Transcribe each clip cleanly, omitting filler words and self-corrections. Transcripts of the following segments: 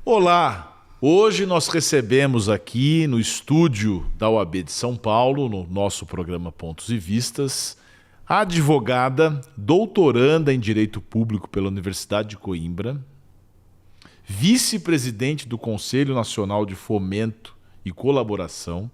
Olá! Hoje nós recebemos aqui no estúdio da OAB de São Paulo, no nosso programa Pontos e Vistas, a advogada, doutoranda em Direito Público pela Universidade de Coimbra, vice-presidente do Conselho Nacional de Fomento e Colaboração,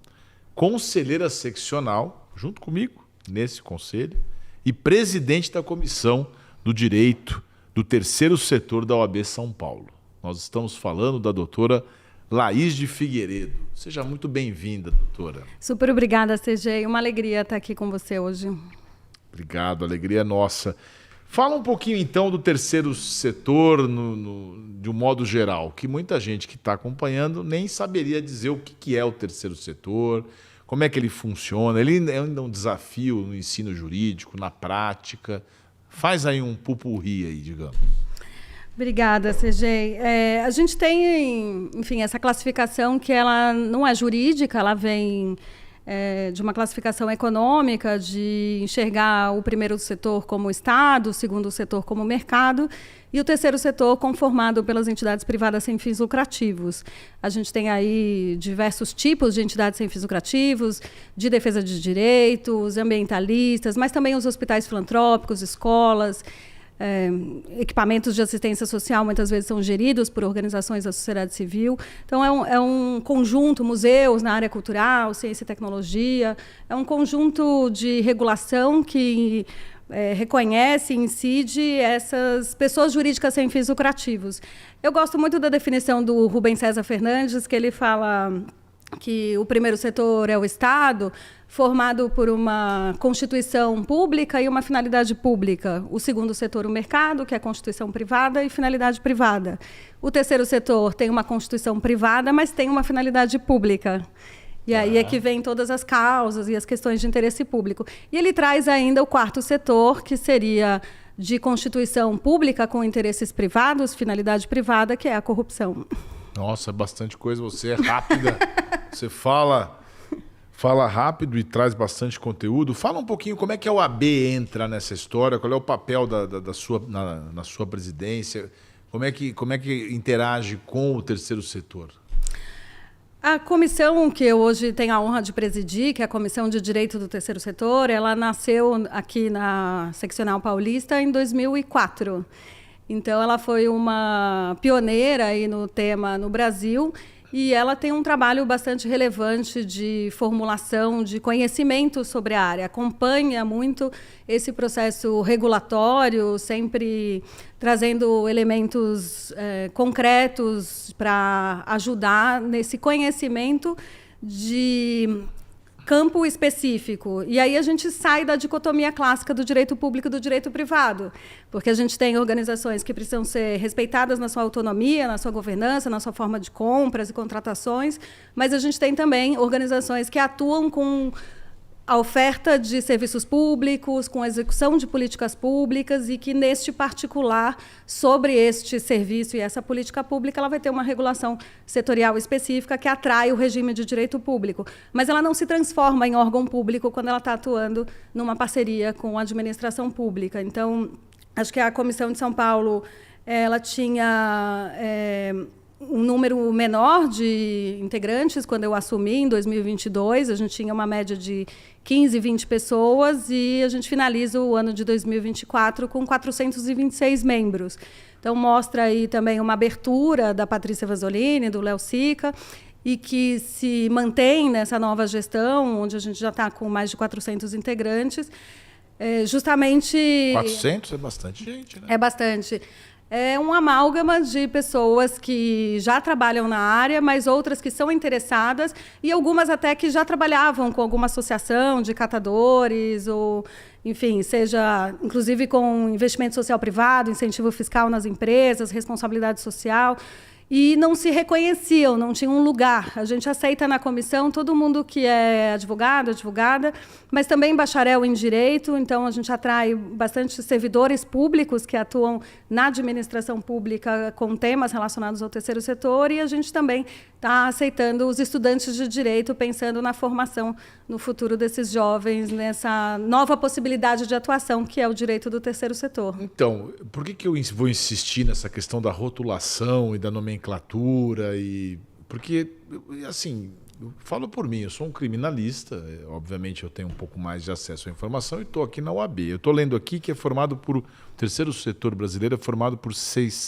conselheira seccional, junto comigo, nesse conselho, e presidente da Comissão do Direito do Terceiro Setor da OAB São Paulo. Nós estamos falando da doutora Laís de Figueiredo. Seja muito bem-vinda, doutora. Super obrigada, CG. Uma alegria estar aqui com você hoje. Obrigado, alegria é nossa. Fala um pouquinho, então, do terceiro setor, de um modo geral, que muita gente que está acompanhando nem saberia dizer o que é o terceiro setor, como é que ele funciona. Ele é ainda um desafio no ensino jurídico, na prática. Faz aí um pupurri aí, digamos. Obrigada, CG. A gente tem, enfim, essa classificação que ela não é jurídica, ela vem de uma classificação econômica, de enxergar o primeiro setor como Estado, o segundo setor como mercado e o terceiro setor conformado pelas entidades privadas sem fins lucrativos. A gente tem aí diversos tipos de entidades sem fins lucrativos, de defesa de direitos, ambientalistas, mas também os hospitais filantrópicos, escolas, equipamentos de assistência social muitas vezes são geridos por organizações da sociedade civil. Então, é um conjunto, museus na área cultural, ciência e tecnologia, é um conjunto de regulação que reconhece e incide essas pessoas jurídicas sem fins lucrativos. Eu gosto muito da definição do Rubens César Fernandes, que ele fala que o primeiro setor é o Estado, formado por uma constituição pública e uma finalidade pública. O segundo setor, o mercado, que é a constituição privada e finalidade privada. O terceiro setor tem uma constituição privada, mas tem uma finalidade pública. E aí é que vem todas as causas e as questões de interesse público. E ele traz ainda o quarto setor, que seria de constituição pública com interesses privados, finalidade privada, que é a corrupção. Nossa, bastante coisa. Você é rápida. Você fala rápido e traz bastante conteúdo. Fala um pouquinho como é que a OAB entra nessa história, qual é o papel na sua presidência, como é que interage com o terceiro setor. A comissão que eu hoje tenho a honra de presidir, que é a Comissão de Direito do Terceiro Setor, ela nasceu aqui na Seccional Paulista em 2004. Então, ela foi uma pioneira aí no tema no Brasil e ela tem um trabalho bastante relevante de formulação de conhecimento sobre a área. Acompanha muito esse processo regulatório, sempre trazendo elementos concretos para ajudar nesse conhecimento de campo específico. E aí a gente sai da dicotomia clássica do direito público e do direito privado, porque a gente tem organizações que precisam ser respeitadas na sua autonomia, na sua governança, na sua forma de compras e contratações, mas a gente tem também organizações que atuam com a oferta de serviços públicos, com a execução de políticas públicas e que, neste particular, sobre este serviço e essa política pública, ela vai ter uma regulação setorial específica que atrai o regime de direito público. Mas ela não se transforma em órgão público quando ela está atuando numa parceria com a administração pública. Então, acho que a Comissão de São Paulo ela tinha um número menor de integrantes quando eu assumi, em 2022. A gente tinha uma média de 15, 20 pessoas e a gente finaliza o ano de 2024 com 426 membros. Então, mostra aí também uma abertura da Patrícia Vasolini, do Léo Sica, e que se mantém nessa nova gestão, onde a gente já está com mais de 400 integrantes. Justamente... 400 é bastante gente, né? É bastante. É um amálgama de pessoas que já trabalham na área, mas outras que são interessadas e algumas até que já trabalhavam com alguma associação de catadores ou, enfim, seja inclusive com investimento social privado, incentivo fiscal nas empresas, responsabilidade social. E não se reconheciam, não tinham um lugar. A gente aceita na comissão todo mundo que é advogado, advogada, mas também bacharel em direito, então a gente atrai bastante servidores públicos que atuam na administração pública com temas relacionados ao terceiro setor, e a gente também está aceitando os estudantes de direito, pensando na formação no futuro desses jovens, nessa nova possibilidade de atuação, que é o direito do terceiro setor. Então, por que eu vou insistir nessa questão da rotulação e da nomenclatura? Porque, assim, eu falo por mim, eu sou um criminalista, obviamente eu tenho um pouco mais de acesso à informação e estou aqui na UAB. Eu estou lendo aqui que é formado por... O terceiro setor brasileiro é formado por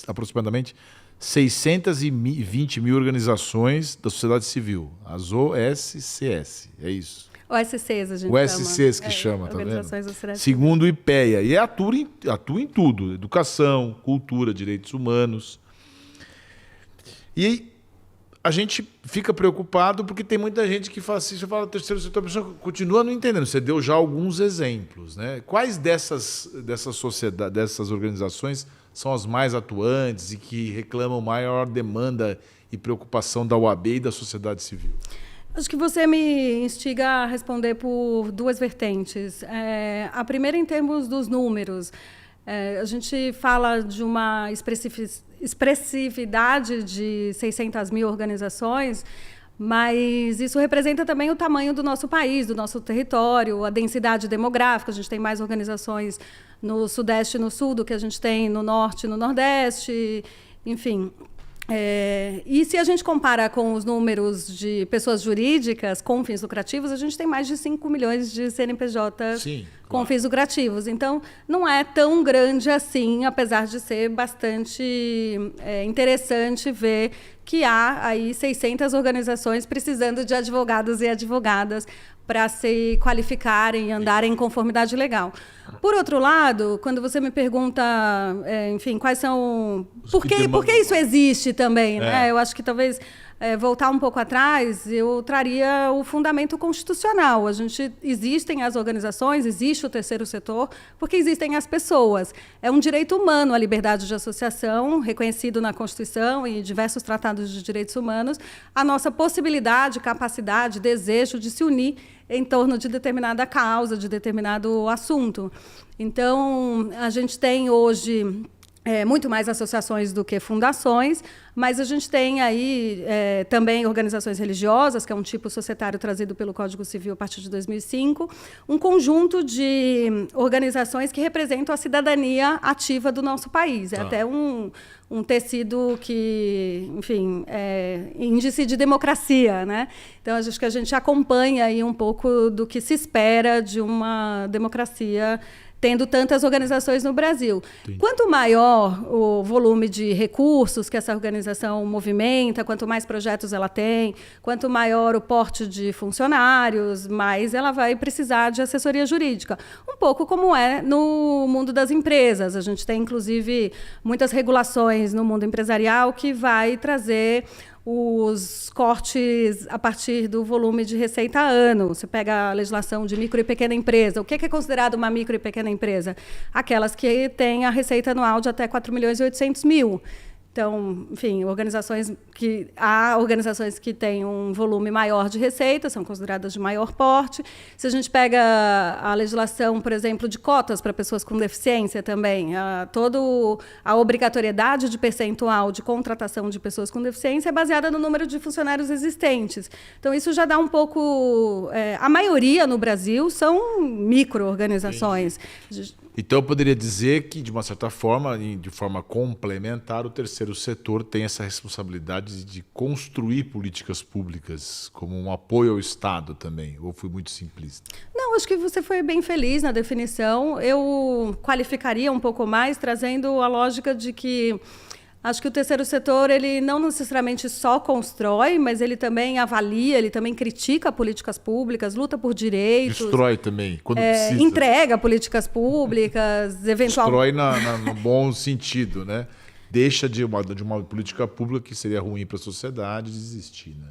aproximadamente 620 mil organizações da sociedade civil, as OSCS, é isso. OSCs, a gente OSCs chama. Que chama, tá vendo? Da sociedade Segundo o IPEA. E atua em tudo, educação, cultura, direitos humanos. E a gente fica preocupado porque tem muita gente que fala assim, você fala terceiro setor, a pessoa continua não entendendo. Você deu já alguns exemplos, né? Quais dessas sociedades, dessas organizações são as mais atuantes e que reclamam maior demanda e preocupação da UAB e da sociedade civil? Acho que você me instiga a responder por duas vertentes. A primeira, em termos dos números. A gente fala de uma expressividade de 600 mil organizações, mas isso representa também o tamanho do nosso país, do nosso território, a densidade demográfica. A gente tem mais organizações no Sudeste e no Sul do que a gente tem no Norte e no Nordeste, enfim. E se a gente compara com os números de pessoas jurídicas com fins lucrativos, a gente tem mais de 5 milhões de CNPJs com fins lucrativos. Então, não é tão grande assim, apesar de ser bastante interessante ver que há aí 600 organizações precisando de advogados e advogadas para se qualificarem e andarem em conformidade legal. Por outro lado, quando você me pergunta, enfim, quais são... Por que isso existe também? Né? Eu acho que talvez voltar um pouco atrás, eu traria o fundamento constitucional. Existem as organizações, existe o terceiro setor, porque existem as pessoas. É um direito humano a liberdade de associação, reconhecido na Constituição e em diversos tratados de direitos humanos, a nossa possibilidade, capacidade, desejo de se unir em torno de determinada causa, de determinado assunto. Então, a gente tem hoje muito mais associações do que fundações, mas a gente tem aí também organizações religiosas, que é um tipo societário trazido pelo Código Civil a partir de 2005, um conjunto de organizações que representam a cidadania ativa do nosso país. É até um tecido que, enfim, é índice de democracia, né? Então, acho que a gente acompanha aí um pouco do que se espera de uma democracia tendo tantas organizações no Brasil. Sim. Quanto maior o volume de recursos que essa organização movimenta, quanto mais projetos ela tem, quanto maior o porte de funcionários, mais ela vai precisar de assessoria jurídica. Um pouco como é no mundo das empresas. A gente tem, inclusive, muitas regulações no mundo empresarial que vai trazer os cortes a partir do volume de receita ano. Você pega a legislação de micro e pequena empresa. O que é considerado uma micro e pequena empresa? Aquelas que têm a receita anual de até 4.800.000. Então, enfim, há organizações que têm um volume maior de receita, são consideradas de maior porte. Se a gente pega a legislação, por exemplo, de cotas para pessoas com deficiência também, toda a obrigatoriedade de percentual de contratação de pessoas com deficiência é baseada no número de funcionários existentes. Então, isso já dá um pouco... a maioria no Brasil são micro-organizações. Então, eu poderia dizer que, de uma certa forma, de forma complementar, o terceiro setor tem essa responsabilidade de construir políticas públicas como um apoio ao Estado também, ou fui muito simplista? Não, acho que você foi bem feliz na definição. Eu qualificaria um pouco mais, trazendo a lógica de que acho que o terceiro setor, ele não necessariamente só constrói, mas ele também avalia, ele também critica políticas públicas, luta por direitos. Destrói também, quando precisa. Entrega políticas públicas, eventualmente. Destrói no bom sentido, né? Deixa de uma política pública que seria ruim para a sociedade desistir, né?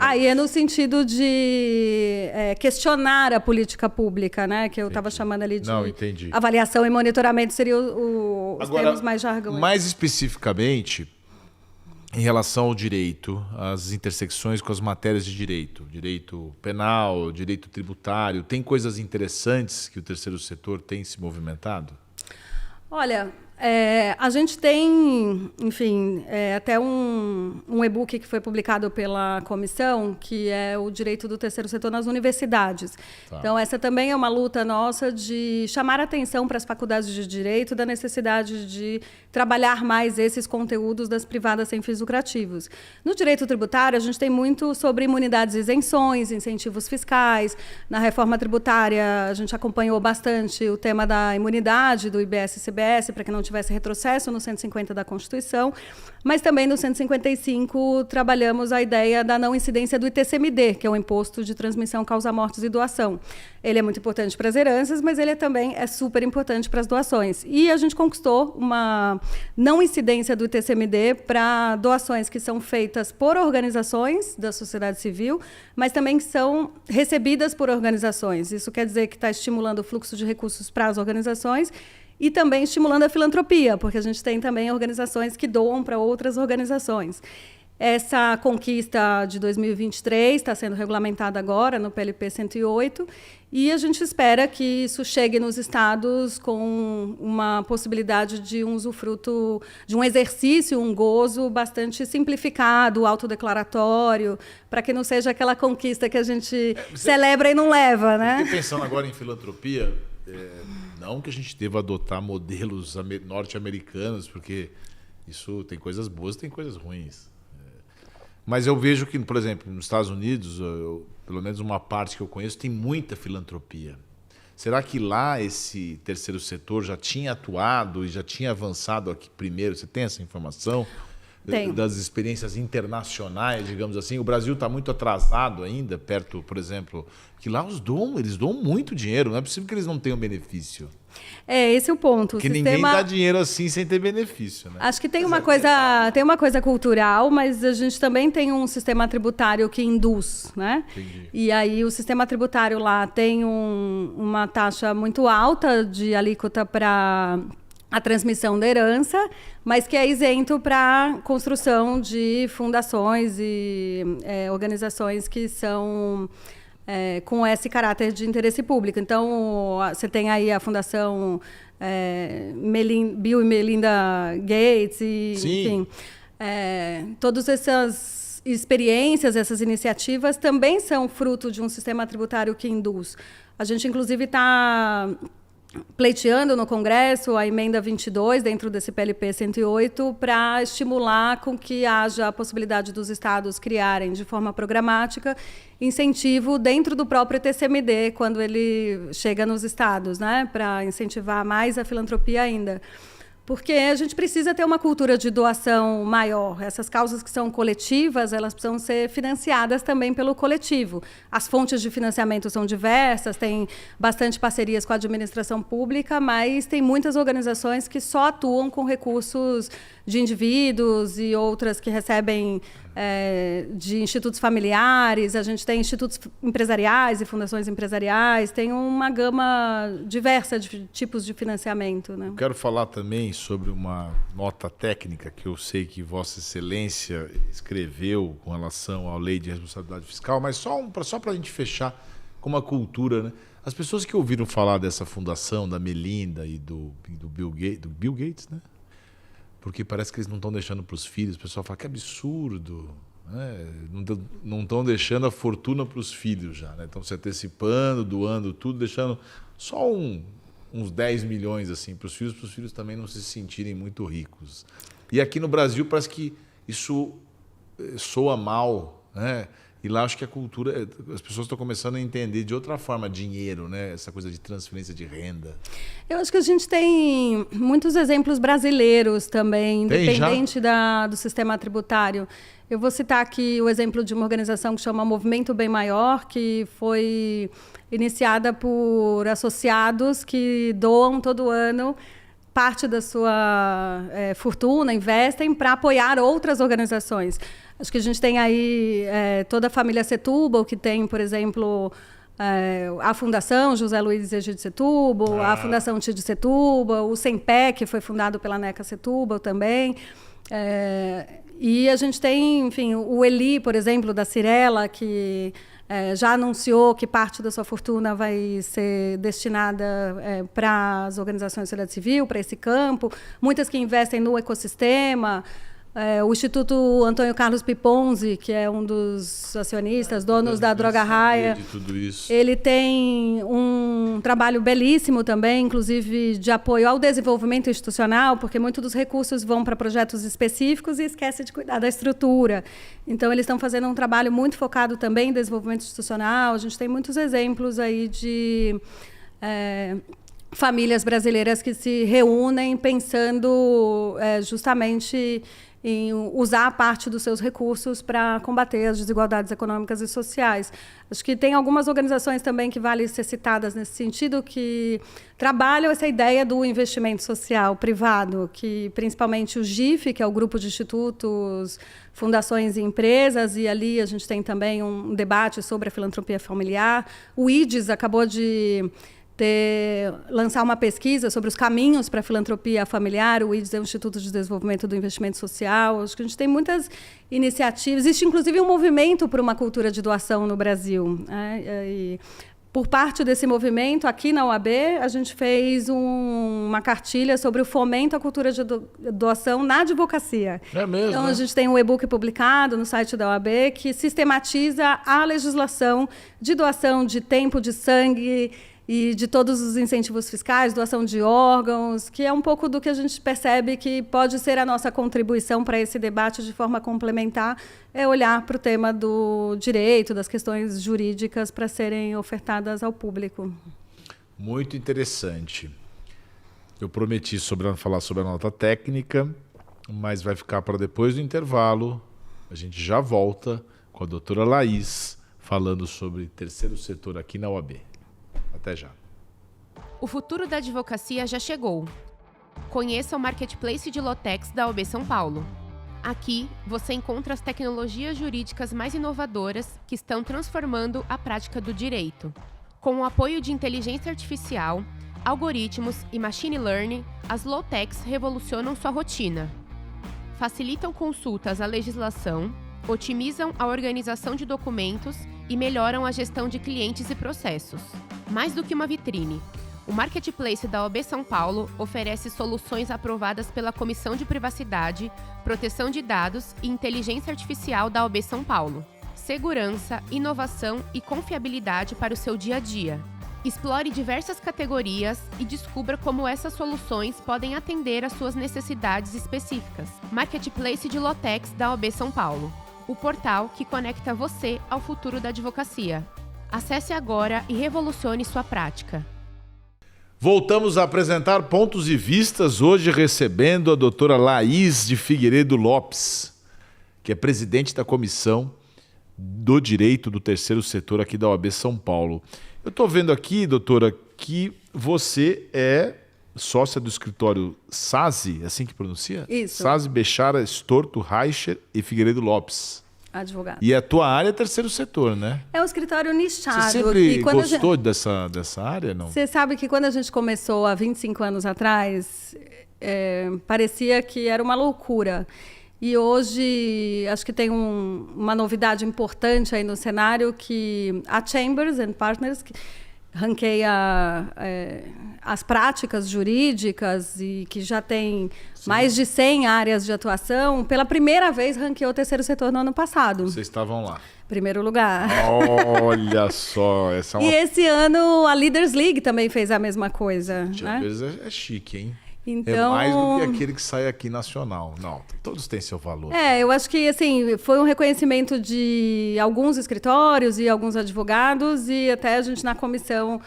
Aí é no sentido de questionar a política pública, né? Que eu estava chamando ali de avaliação e monitoramento, seriam os termos mais jargões. Mais especificamente, em relação ao direito, as intersecções com as matérias de direito penal, direito tributário, tem coisas interessantes que o terceiro setor tem se movimentado? Olha, A gente tem, enfim, até um e-book que foi publicado pela comissão, que é o direito do terceiro setor nas universidades. Tá. Então, essa também é uma luta nossa de chamar a atenção para as faculdades de direito da necessidade de trabalhar mais esses conteúdos das privadas sem fins lucrativos. No direito tributário, a gente tem muito sobre imunidades e isenções, incentivos fiscais. Na reforma tributária, a gente acompanhou bastante o tema da imunidade do IBS e CBS, para que não tivesse retrocesso no 150 da Constituição, mas também no 155 trabalhamos a ideia da não incidência do ITCMD, que é o Imposto de Transmissão, Causa-Mortes e Doação. Ele é muito importante para as heranças, mas ele também é super importante para as doações. E a gente conquistou uma não incidência do ITCMD para doações que são feitas por organizações da sociedade civil, mas também que são recebidas por organizações. Isso quer dizer que está estimulando o fluxo de recursos para as organizações e também estimulando a filantropia, porque a gente tem também organizações que doam para outras organizações. Essa conquista de 2023 está sendo regulamentada agora no PLP 108 e a gente espera que isso chegue nos estados com uma possibilidade de um usufruto, de um exercício, um gozo bastante simplificado, autodeclaratório, para que não seja aquela conquista que a gente celebra e não leva, né? Fiquei pensando agora em filantropia, não que a gente deva adotar modelos norte-americanos, porque isso tem coisas boas, tem coisas ruins. Mas eu vejo que, por exemplo, nos Estados Unidos, pelo menos uma parte que eu conheço, tem muita filantropia. Será que lá esse terceiro setor já tinha atuado e já tinha avançado aqui primeiro? Você tem essa informação? Das experiências internacionais, digamos assim? O Brasil está muito atrasado ainda, perto, por exemplo, que lá eles doam muito dinheiro, não é possível que eles não tenham benefício. Esse é o ponto. Porque ninguém dá dinheiro assim sem ter benefício, né? Acho que tem uma coisa cultural, mas a gente também tem um sistema tributário que induz, né? Entendi. E aí o sistema tributário lá tem uma taxa muito alta de alíquota para a transmissão da herança, mas que é isento para construção de fundações e organizações que são com esse caráter de interesse público. Então, você tem aí a Fundação Bill e Melinda Gates, e, enfim, todas essas experiências, essas iniciativas também são fruto de um sistema tributário que induz. A gente, inclusive, está pleiteando no Congresso a emenda 22, dentro desse PLP 108, para estimular com que haja a possibilidade dos estados criarem, de forma programática, incentivo dentro do próprio TCMD, quando ele chega nos estados, né, para incentivar mais a filantropia ainda. Porque a gente precisa ter uma cultura de doação maior. Essas causas que são coletivas, elas precisam ser financiadas também pelo coletivo. As fontes de financiamento são diversas, tem bastante parcerias com a administração pública, mas tem muitas organizações que só atuam com recursos de indivíduos e outras que recebem de institutos familiares. A gente tem institutos empresariais e fundações empresariais, tem uma gama diversa de tipos de financiamento, né? Eu quero falar também sobre uma nota técnica que eu sei que Vossa Excelência escreveu com relação à Lei de Responsabilidade Fiscal, mas só para a gente fechar com uma cultura, né? As pessoas que ouviram falar dessa fundação, da Melinda e do Bill Gates, né? Porque parece que eles não estão deixando para os filhos. O pessoal fala que absurdo, né? Não estão deixando a fortuna para os filhos já, né? Estão se antecipando, doando tudo, deixando só uns 10 milhões assim, para os filhos também não se sentirem muito ricos. E aqui no Brasil parece que isso soa mal, né? E lá acho que a cultura, as pessoas estão começando a entender de outra forma dinheiro, né? Essa coisa de transferência de renda. Eu acho que a gente tem muitos exemplos brasileiros também, independente do sistema tributário. Eu vou citar aqui o exemplo de uma organização que chama Movimento Bem Maior, que foi iniciada por associados que doam todo ano parte da sua fortuna, investem para apoiar outras organizações. Acho que a gente tem aí toda a família Setúbal, que tem, por exemplo, a Fundação José Luiz Egídio Setúbal, a Fundação Tid Setúbal, o SEMPE, que foi fundado pela NECA Setúbal também. E a gente tem, enfim, o Eli, por exemplo, da Cirela, que já anunciou que parte da sua fortuna vai ser destinada para as organizações da sociedade civil, para esse campo, muitas que investem no ecossistema. O Instituto Antônio Carlos Piponzi, que é um dos acionistas, donos da Droga Raia, ele tem um trabalho belíssimo também, inclusive de apoio ao desenvolvimento institucional, porque muitos dos recursos vão para projetos específicos e esquece de cuidar da estrutura. Então, eles estão fazendo um trabalho muito focado também em desenvolvimento institucional. A gente tem muitos exemplos aí de famílias brasileiras que se reúnem pensando justamente em usar parte dos seus recursos para combater as desigualdades econômicas e sociais. Acho que tem algumas organizações também que valem ser citadas nesse sentido, que trabalham essa ideia do investimento social privado, que principalmente o GIF, que é o Grupo de Institutos, Fundações e Empresas, e ali a gente tem também um debate sobre a filantropia familiar. O IDES acabou de lançar uma pesquisa sobre os caminhos para a filantropia familiar. O IDES é o Instituto de Desenvolvimento do Investimento Social. Acho que a gente tem muitas iniciativas. Existe, inclusive, um movimento por uma cultura de doação no Brasil. E, por parte desse movimento, aqui na OAB, a gente fez uma cartilha sobre o fomento à cultura de doação na advocacia. É mesmo? Então, a gente tem um e-book publicado no site da OAB que sistematiza a legislação de doação de tempo, de sangue e de todos os incentivos fiscais, doação de órgãos, que é um pouco do que a gente percebe que pode ser a nossa contribuição para esse debate de forma complementar, é olhar para o tema do direito, das questões jurídicas para serem ofertadas ao público. Muito interessante. Eu prometi falar sobre a nota técnica, mas vai ficar para depois do intervalo. A gente já volta com a doutora Laís falando sobre terceiro setor aqui na OAB. Até já. O futuro da advocacia já chegou. Conheça o Marketplace de Lotex da OAB São Paulo. Aqui, você encontra as tecnologias jurídicas mais inovadoras que estão transformando a prática do direito. Com o apoio de inteligência artificial, algoritmos e machine learning, as Lotex revolucionam sua rotina. Facilitam consultas à legislação, otimizam a organização de documentos e melhoram a gestão de clientes e processos. Mais do que uma vitrine, o Marketplace da OAB São Paulo oferece soluções aprovadas pela Comissão de Privacidade, Proteção de Dados e Inteligência Artificial da OAB São Paulo. Segurança, inovação e confiabilidade para o seu dia a dia. Explore diversas categorias e descubra como essas soluções podem atender às suas necessidades específicas. Marketplace de Lotex da OAB São Paulo. O portal que conecta você ao futuro da advocacia. Acesse agora e revolucione sua prática. Voltamos a apresentar Pontos e Vistas, hoje recebendo a doutora Laís de Figueiredo Lopes, que é presidente da Comissão do Direito do Terceiro Setor aqui da OAB São Paulo. Eu estou vendo aqui, doutora, que você é sócia do escritório SASI, assim que pronuncia? Isso. SASI, Bechara, Storto, Reicher e Figueiredo Lopes. Advogado. E a tua área é terceiro setor, né? É um escritório nichado. Você sempre gostou dessa área, não? Você sabe que quando a gente começou há 25 anos atrás, parecia que era uma loucura. E hoje, acho que tem uma novidade importante aí no cenário, que a Chambers and Partners, que ranqueia as práticas jurídicas e que já tem mais de 100 áreas de atuação, pela primeira vez ranqueou o terceiro setor no ano passado. Vocês estavam lá. Primeiro lugar. Olha só, essa é uma... E esse ano a Leaders League também fez a mesma coisa. Chambers, né? É chique, hein? Então... É mais do que aquele que sai aqui nacional. Não, todos têm seu valor. Eu acho que assim, foi um reconhecimento de alguns escritórios e alguns advogados, e até a gente na comissão,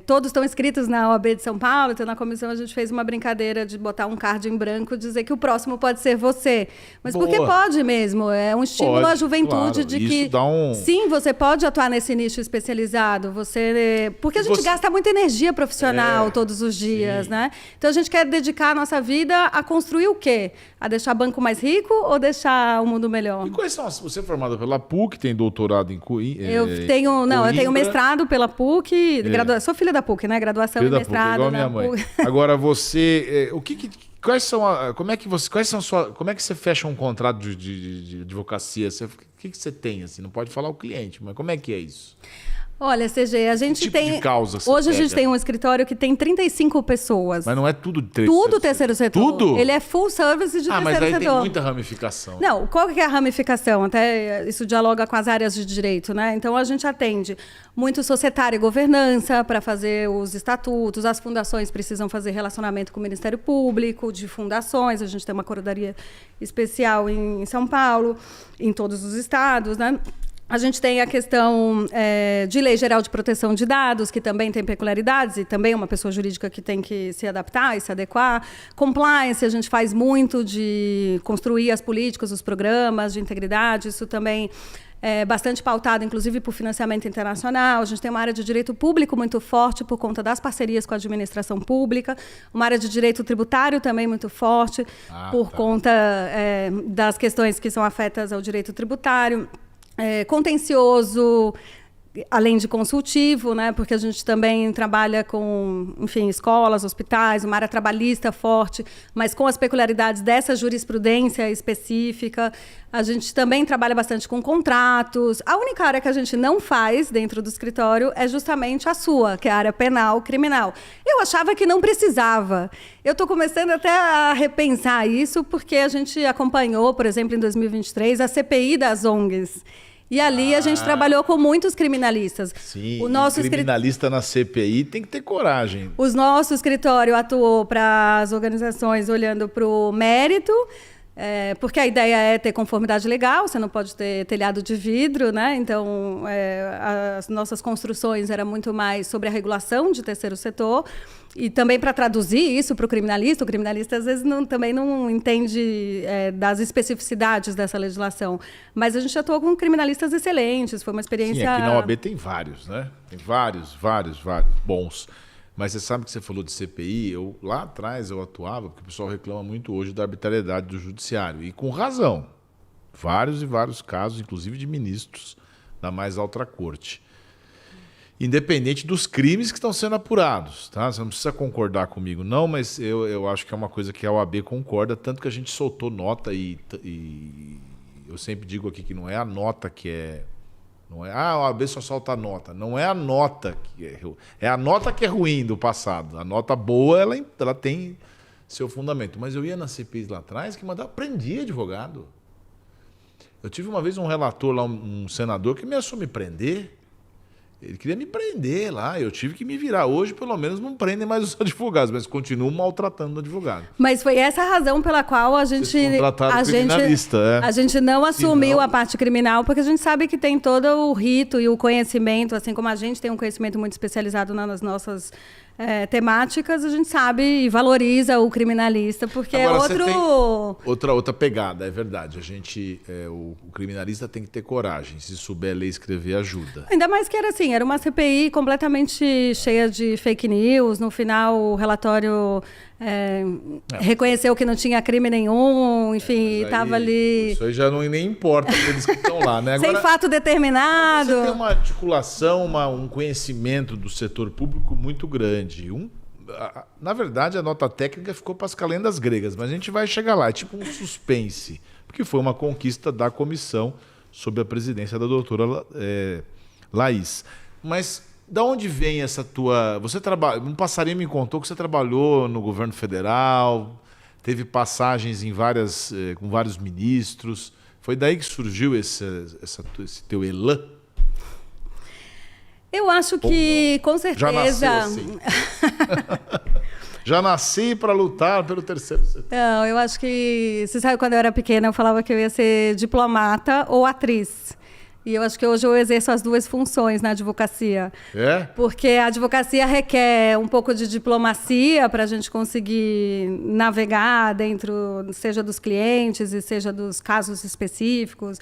todos estão inscritos na OAB de São Paulo, então na comissão a gente fez uma brincadeira de botar um card em branco e dizer que o próximo pode ser você. Mas Boa. Porque pode mesmo, é um estímulo à juventude, claro. de Isso que dá sim, você pode atuar nesse nicho especializado, porque a gente gasta muita energia profissional todos os dias, né? Então a gente quer dedicar a nossa vida a construir o quê? A deixar o banco mais rico ou deixar o mundo melhor? E quais são você é formada pela PUC, tem doutorado em eu tenho mestrado pela PUC, sou filha da PUC, né? Graduação filha e mestrado da PUC, igual a minha mãe. Agora você, como é que você fecha um contrato de advocacia? O que você tem assim? Não pode falar o cliente, mas como é que é isso? Olha, CG, a gente tipo tem... de causa você Hoje pega? a gente tem um escritório que tem 35 pessoas. Mas não é tudo Tudo terceiro setor. Tudo? Ele é full service de terceiro mas aí setor. tem muita ramificação. Não, qual que é a ramificação? Até isso dialoga com as áreas de direito, né? Então, a gente atende muito societário e governança para fazer os estatutos, as fundações precisam fazer relacionamento com o Ministério Público, de fundações, a gente tem uma coroadoria especial em São Paulo, em todos os estados, né? A gente tem a questão de Lei Geral de Proteção de Dados, que também tem peculiaridades, e também é uma pessoa jurídica que tem que se adaptar e se adequar. Compliance, a gente faz muito de construir as políticas, os programas de integridade, isso também é bastante pautado, inclusive, por financiamento internacional. A gente tem uma área de direito público muito forte por conta das parcerias com a administração pública, uma área de direito tributário também muito forte por conta das questões que são afetas ao direito tributário. Contencioso, além de consultivo, né, porque a gente também trabalha com, enfim, escolas, hospitais, uma área trabalhista forte, mas com as peculiaridades dessa jurisprudência específica. A gente também trabalha bastante com contratos. A única área que a gente não faz dentro do escritório é justamente a sua, que é a área penal, criminal. Eu achava que não precisava. Eu estou começando até a repensar isso, porque a gente acompanhou, por exemplo, em 2023, a CPI das ONGs. E ali a gente trabalhou com muitos criminalistas. Sim, o nosso criminalista na CPI tem que ter coragem. O nosso escritório atuou para as organizações olhando para o mérito, porque a ideia é ter conformidade legal, você não pode ter telhado de vidro, né? Então, as nossas construções eram muito mais sobre a regulação de terceiro setor, e também para traduzir isso para o criminalista às vezes também não entende das especificidades dessa legislação, mas a gente atuou com criminalistas excelentes, foi uma experiência... Sim, aqui na OAB tem vários, né? Tem vários bons. Mas você sabe que você falou de CPI, lá atrás eu atuava, porque o pessoal reclama muito hoje da arbitrariedade do judiciário, e com razão. Vários e vários casos, inclusive de ministros da mais alta corte. Independente dos crimes que estão sendo apurados, tá? Você não precisa concordar comigo, não, mas eu acho que é uma coisa que a OAB concorda, tanto que a gente soltou nota e eu sempre digo aqui que não é a nota que é... Não é, a OAB só solta a nota. Não é a nota que é a nota que é ruim do passado. A nota boa, ela tem seu fundamento. Mas eu ia na CPI lá atrás que mandava prender advogado. Eu tive uma vez um relator lá, um senador, que ameaçou me prender. Ele queria me prender lá, eu tive que me virar. Hoje, pelo menos, não prendem mais os advogados, mas continuam maltratando o advogado. Mas foi essa a razão pela qual a gente não assumiu a parte criminal, porque a gente sabe que tem todo o rito e o conhecimento, assim como a gente tem um conhecimento muito especializado nas nossas temáticas, a gente sabe e valoriza o criminalista, porque agora, é outro... Outra pegada, é verdade. A gente, o criminalista tem que ter coragem. Se souber ler e escrever, ajuda. Ainda mais que era uma CPI completamente cheia de fake news. No final, o relatório reconheceu que não tinha crime nenhum, enfim, estava ali... Isso aí já nem importa para eles que estão lá, né? Agora, sem fato determinado. Você tem uma articulação, um conhecimento do setor público muito grande. Na verdade, a nota técnica ficou para as calendas gregas, mas a gente vai chegar lá. É tipo um suspense, porque foi uma conquista da comissão sob a presidência da doutora Laís. Mas da onde vem essa tua... Um passarinho me contou que você trabalhou no governo federal, teve passagens com vários ministros. Foi daí que surgiu esse teu elan? Eu acho que, com certeza... Já nasceu assim. Já nasci para lutar pelo terceiro setor. Não, eu acho que... Você sabe, quando eu era pequena, eu falava que eu ia ser diplomata ou atriz. E eu acho que hoje eu exerço as duas funções na advocacia. Porque a advocacia requer um pouco de diplomacia para a gente conseguir navegar dentro, seja dos clientes e seja dos casos específicos,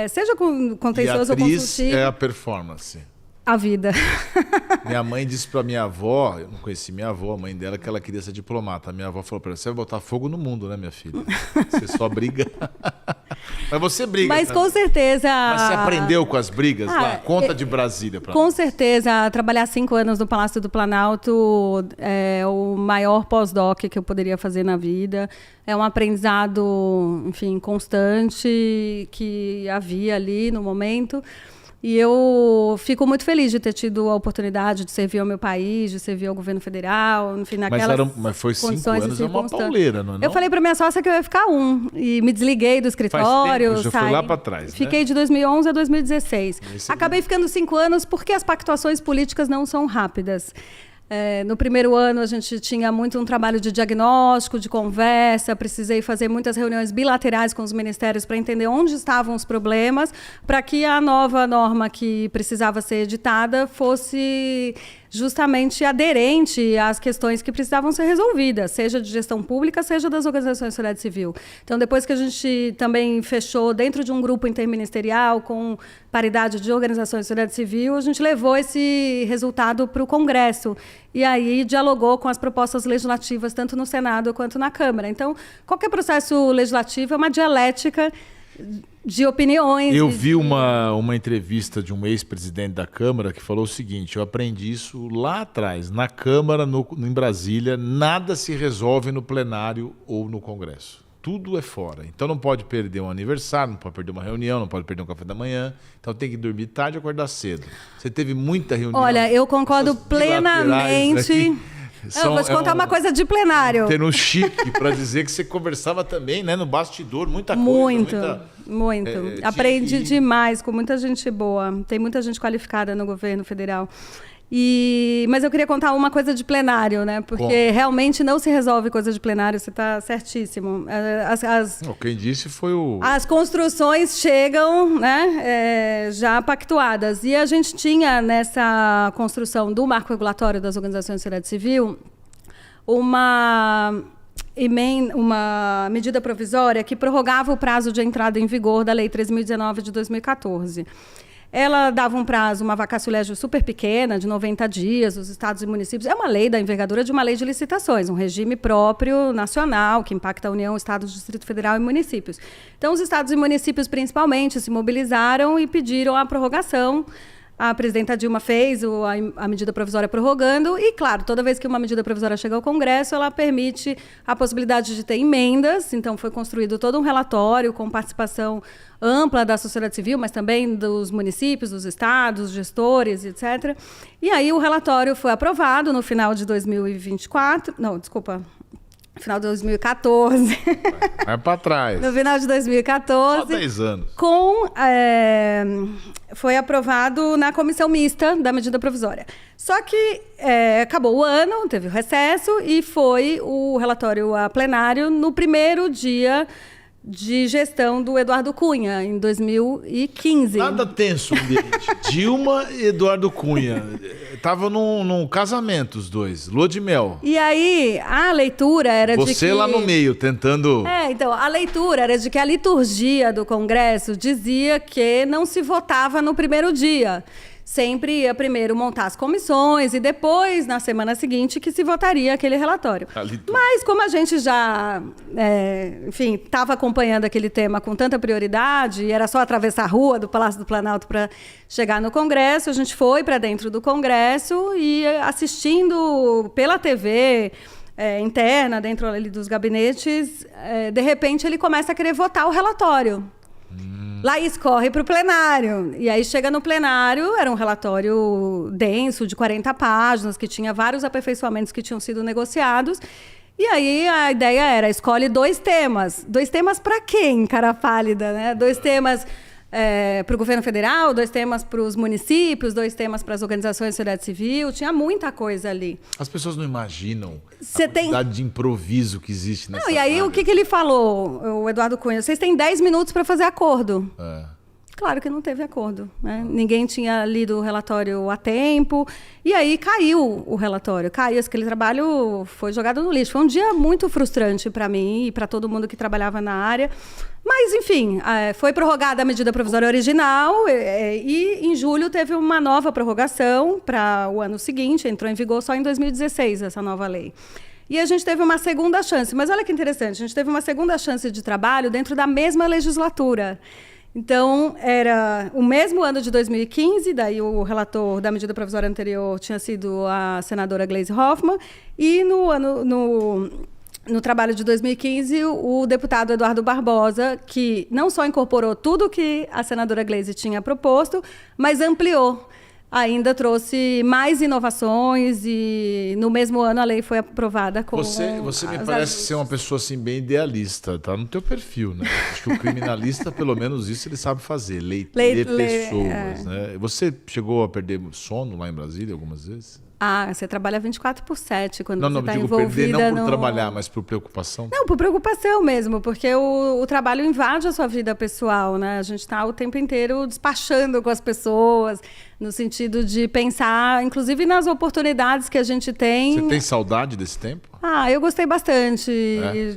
seja contencioso ou consultivo. É a performance. A vida. Minha mãe disse pra minha avó, eu não conheci minha avó, a mãe dela, que ela queria ser diplomata. A minha avó falou pra ela, você vai botar fogo no mundo, né, minha filha? Você só briga. Mas você briga. Mas né? com certeza... Mas você aprendeu com as brigas lá? Conta de Brasília pra Com nós. certeza, trabalhar 5 anos no Palácio do Planalto é o maior pós-doc que eu poderia fazer na vida. É um aprendizado, enfim, constante que havia ali no momento. E eu fico muito feliz de ter tido a oportunidade de servir ao meu país, de servir ao governo federal, enfim, naquelas Mas foi 5 condições e anos, é uma circunstâncias. pauleira, não é? Eu falei para minha sócia que eu ia ficar 1 e me desliguei do escritório. já foi lá para trás, né? Fiquei de 2011 a 2016. Acabei ficando 5 anos porque as pactuações políticas não são rápidas. No primeiro ano, a gente tinha muito um trabalho de diagnóstico, de conversa, precisei fazer muitas reuniões bilaterais com os ministérios para entender onde estavam os problemas, para que a nova norma que precisava ser editada fosse justamente aderente às questões que precisavam ser resolvidas, seja de gestão pública, seja das organizações da sociedade civil. Então, depois que a gente também fechou dentro de um grupo interministerial com paridade de organizações da sociedade civil, a gente levou esse resultado para o Congresso e aí dialogou com as propostas legislativas, tanto no Senado quanto na Câmara. Então, qualquer processo legislativo é uma dialética de opiniões. Eu vi uma entrevista de um ex-presidente da Câmara que falou o seguinte, eu aprendi isso lá atrás, na Câmara, em Brasília, nada se resolve no plenário ou no Congresso. Tudo é fora. Então não pode perder um aniversário, não pode perder uma reunião, não pode perder um café da manhã. Então tem que dormir tarde e acordar cedo. Você teve muita reunião. Olha, eu concordo plenamente. Eu vou te contar uma coisa de plenário. Ter um chique para dizer que você conversava também, né, no bastidor, muita coisa. Muito. Aprendi demais com muita gente boa. Tem muita gente qualificada no governo federal. Mas eu queria contar uma coisa de plenário, né? Porque realmente não se resolve coisa de plenário, você está certíssimo. Quem disse foi o... As construções chegam, né, já pactuadas. E a gente tinha nessa construção do marco regulatório das organizações da sociedade civil uma medida provisória que prorrogava o prazo de entrada em vigor da Lei 3.019 de 2014. Ela dava um prazo, uma vacatio legis super pequena, de 90 dias, os estados e municípios. É uma lei da envergadura de uma lei de licitações, um regime próprio nacional, que impacta a União, Estados, Distrito Federal e municípios. Então, os estados e municípios, principalmente, se mobilizaram e pediram a prorrogação. A presidenta Dilma fez a medida provisória prorrogando e, claro, toda vez que uma medida provisória chega ao Congresso, ela permite a possibilidade de ter emendas. Então, foi construído todo um relatório com participação ampla da sociedade civil, mas também dos municípios, dos estados, gestores, etc. E aí o relatório foi aprovado no final de 2024. Não, desculpa. Final de 2014. Vai para trás. No final de 2014. Só 10 anos. Foi aprovado na comissão mista da medida provisória. Só que acabou o ano, teve o recesso e foi o relatório a plenário no primeiro dia de gestão do Eduardo Cunha, em 2015. Nada tenso, Dilma e Eduardo Cunha. Estavam num casamento, os dois, lua de mel. E aí, a leitura era de que... Você lá no meio, tentando... Então, a leitura era de que a liturgia do Congresso dizia que não se votava no primeiro dia. Sempre ia primeiro montar as comissões e depois, na semana seguinte, que se votaria aquele relatório. Mas como a gente já, estava acompanhando aquele tema com tanta prioridade, e era só atravessar a rua do Palácio do Planalto para chegar no Congresso, a gente foi para dentro do Congresso e assistindo pela TV... interna, dentro ali dos gabinetes, de repente ele começa a querer votar o relatório. Lá escorre para o plenário. E aí chega no plenário, era um relatório denso, de 40 páginas, que tinha vários aperfeiçoamentos que tinham sido negociados. E aí a ideia era, escolhe 2 temas. 2 temas para quem, cara pálida, né? 2 temas... para o governo federal, 2 temas para os municípios, 2 temas para as organizações da sociedade civil, tinha muita coisa ali. As pessoas não imaginam a quantidade de improviso que existe nessa E aí, o que ele falou, o Eduardo Cunha? Vocês têm 10 minutos para fazer acordo. Claro que não teve acordo, né? Ninguém tinha lido o relatório a tempo, e aí caiu o relatório, aquele trabalho foi jogado no lixo. Foi um dia muito frustrante para mim e para todo mundo que trabalhava na área, mas, enfim, foi prorrogada a medida provisória original e em julho teve uma nova prorrogação para o ano seguinte, entrou em vigor só em 2016 essa nova lei. E a gente teve uma segunda chance, mas olha que interessante, a gente teve uma segunda chance de trabalho dentro da mesma legislatura. Então, era o mesmo ano de 2015, daí o relator da medida provisória anterior tinha sido a senadora Gleisi Hoffmann, e no trabalho de 2015, o deputado Eduardo Barbosa, que não só incorporou tudo que a senadora Gleisi tinha proposto, mas ampliou. Ainda trouxe mais inovações e no mesmo ano a lei foi aprovada com... Você me parece ser uma pessoa assim, bem idealista, tá no teu perfil, né? Acho que o criminalista, pelo menos isso, ele sabe fazer, ler pessoas, né? Você chegou a perder sono lá em Brasília algumas vezes? Você trabalha 24/7 quando você está envolvida. Perder não por trabalhar, mas por preocupação? Não, por preocupação mesmo, porque o trabalho invade a sua vida pessoal, né? A gente está o tempo inteiro despachando com as pessoas, no sentido de pensar, inclusive, nas oportunidades que a gente tem. Você tem saudade desse tempo? Eu gostei bastante,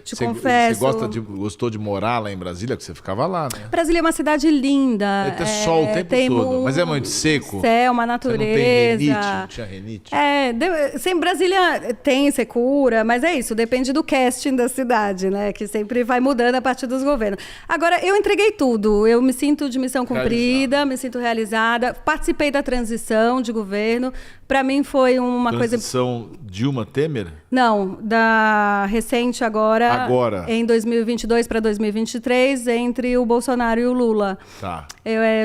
te confesso. Você gostou de morar lá em Brasília, que você ficava lá, né? Brasília é uma cidade linda. Tem sol o tempo todo, mas é muito seco. Céu, uma natureza. Você não tem renite, não tinha renite? Sem Brasília tem secura, mas é isso, depende do casting da cidade, né? Que sempre vai mudando a partir dos governos. Agora, eu entreguei tudo, eu me sinto de missão cumprida, me sinto realizada, participei da transição de governo, para mim foi uma transição Dilma-Temer? Não, da recente agora. Em 2022 para 2023, entre o Bolsonaro e o Lula. Tá.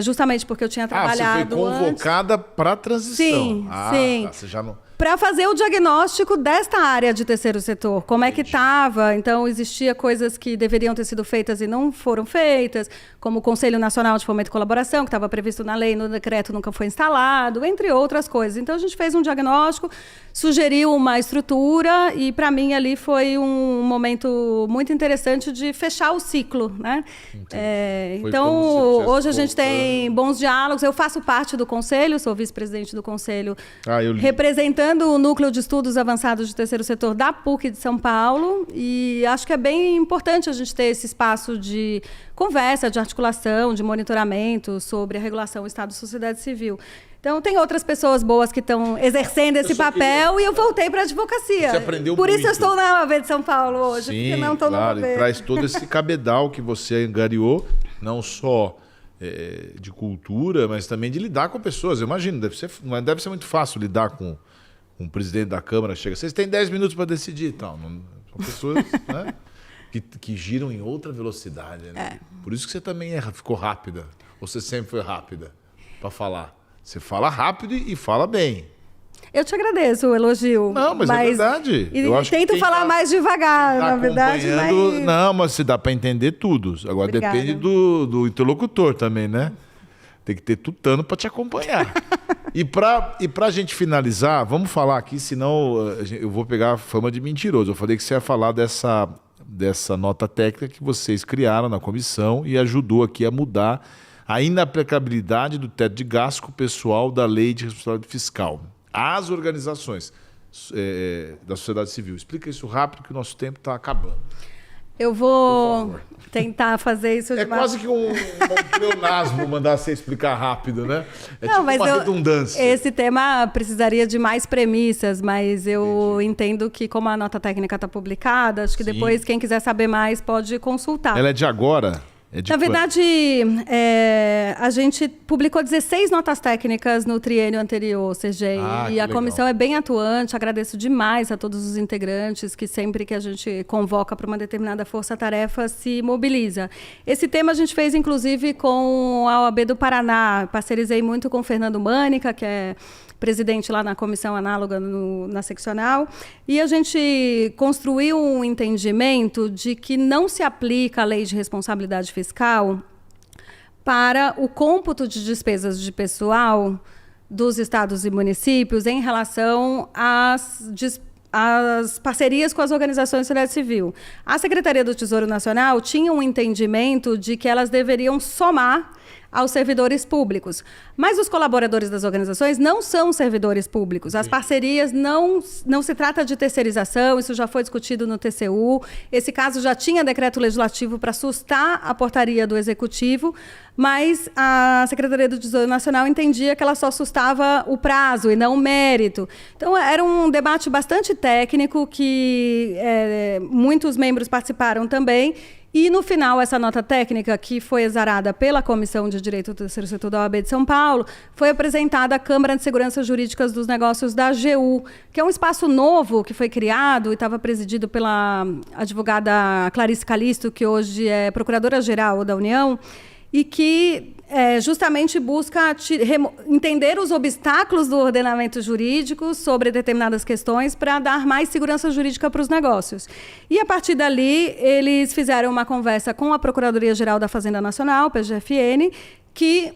Justamente porque eu tinha trabalhado você foi convocada para a transição. Sim. Tá, você já não... Para fazer o diagnóstico desta área de terceiro setor. Como é que estava? Então, existia coisas que deveriam ter sido feitas e não foram feitas, como o Conselho Nacional de Fomento e Colaboração, que estava previsto na lei, no decreto nunca foi instalado, entre outras coisas. Então, a gente fez um diagnóstico, sugeriu uma estrutura e, para mim, ali foi um momento muito interessante de fechar o ciclo, né? Então, hoje a gente tem bons diálogos. Eu faço parte do Conselho, sou vice-presidente do Conselho, representando o Núcleo de Estudos Avançados de Terceiro Setor da PUC de São Paulo, e acho que é bem importante a gente ter esse espaço de conversa, de articulação, de monitoramento sobre a regulação Estado e sociedade civil. Então, tem outras pessoas boas que estão exercendo esse papel e eu voltei para a advocacia. Você aprendeu Por muito. isso eu estou na OAB de São Paulo hoje, Sim, porque não estou na OAB. E traz todo esse cabedal que você angariou, não só de cultura, mas também de lidar com pessoas. Eu imagino, não deve ser muito fácil lidar com um presidente da Câmara que chega, vocês têm 10 minutos para decidir e tal. São pessoas né, que giram em outra velocidade. Né? Por isso que você também ficou rápida. Ou você sempre foi rápida para falar? Você fala rápido e fala bem. Eu te agradeço o elogio. Não, mas é verdade. Eu tento falar mais devagar, na verdade. Não, mas se dá para entender tudo. Agora Obrigada. Depende do interlocutor também, né? Tem que ter tutano para te acompanhar. E pra gente finalizar, vamos falar aqui, senão eu vou pegar a fama de mentiroso. Eu falei que você ia falar dessa nota técnica que vocês criaram na comissão e ajudou aqui a mudar a inaplicabilidade do teto de gasto pessoal da Lei de Responsabilidade Fiscal às organizações da sociedade civil. Explica isso rápido que o nosso tempo está acabando. Eu vou tentar fazer isso de quase que um pleonasmo mandar você explicar rápido, né? Não, tipo uma redundância. Esse tema precisaria de mais premissas, mas eu entendo que, como a nota técnica está publicada, acho que depois quem quiser saber mais pode consultar. Ela é de agora? Na verdade, a gente publicou 16 notas técnicas no triênio anterior, CGI, e a comissão é bem atuante. Agradeço demais a todos os integrantes que sempre que a gente convoca para uma determinada força-tarefa se mobiliza. Esse tema a gente fez, inclusive, com a OAB do Paraná. Parcerizei muito com o Fernando Mânica, que é presidente lá na comissão análoga na seccional, e a gente construiu um entendimento de que não se aplica a lei de responsabilidade fiscal para o cômputo de despesas de pessoal dos estados e municípios em relação às parcerias com as organizações da sociedade civil. A Secretaria do Tesouro Nacional tinha um entendimento de que elas deveriam somar aos servidores públicos. Mas os colaboradores das organizações não são servidores públicos. As parcerias não se trata de terceirização, isso já foi discutido no TCU. Esse caso já tinha decreto legislativo para sustar a portaria do Executivo, mas a Secretaria do Tesouro Nacional entendia que ela só sustava o prazo e não o mérito. Então, era um debate bastante técnico que muitos membros participaram também. E, no final, essa nota técnica, que foi exarada pela Comissão de Direito do Terceiro Setor da OAB de São Paulo, foi apresentada à Câmara de Segurança Jurídicas dos Negócios da AGU, que é um espaço novo que foi criado e estava presidido pela advogada Clarice Calisto, que hoje é Procuradora-Geral da União, e que justamente busca entender os obstáculos do ordenamento jurídico sobre determinadas questões para dar mais segurança jurídica para os negócios. E, a partir dali, eles fizeram uma conversa com a Procuradoria-Geral da Fazenda Nacional, PGFN, que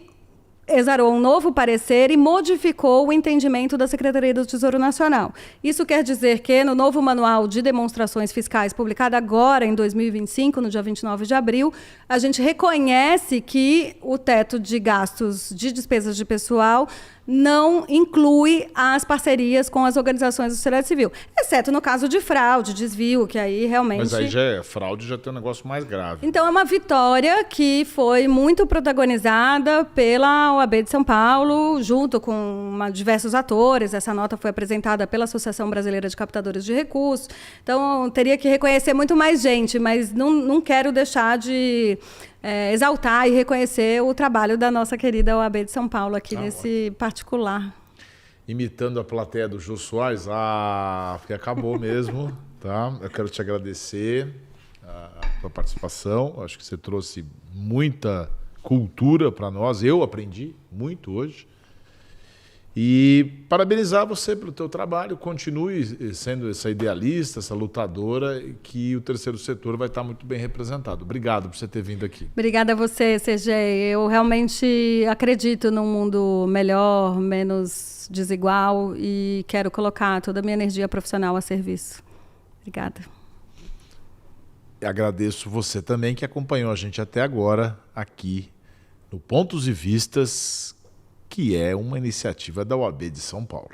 exarou um novo parecer e modificou o entendimento da Secretaria do Tesouro Nacional. Isso quer dizer que, no novo Manual de Demonstrações Fiscais, publicado agora em 2025, no dia 29 de abril, a gente reconhece que o teto de gastos de despesas de pessoal não inclui as parcerias com as organizações da sociedade civil, exceto no caso de fraude, desvio, que aí realmente... Mas aí já é fraude, já tem um negócio mais grave. Então, é uma vitória que foi muito protagonizada pela OAB de São Paulo, junto com diversos atores. Essa nota foi apresentada pela Associação Brasileira de Captadores de Recursos. Então, teria que reconhecer muito mais gente, mas não quero deixar de exaltar e reconhecer o trabalho da nossa querida OAB de São Paulo aqui nesse particular. Imitando a plateia do Jô Soares, porque acabou mesmo, tá? Eu quero te agradecer a tua participação. Acho que você trouxe muita cultura para nós. Eu aprendi muito hoje. E parabenizar você pelo teu trabalho. Continue sendo essa idealista, essa lutadora, que o terceiro setor vai estar muito bem representado. Obrigado por você ter vindo aqui. Obrigada a você, CG. Eu realmente acredito num mundo melhor, menos desigual, e quero colocar toda a minha energia profissional a serviço. Obrigada. Agradeço você também que acompanhou a gente até agora aqui no Pontos e Vistas, que é uma iniciativa da OAB de São Paulo.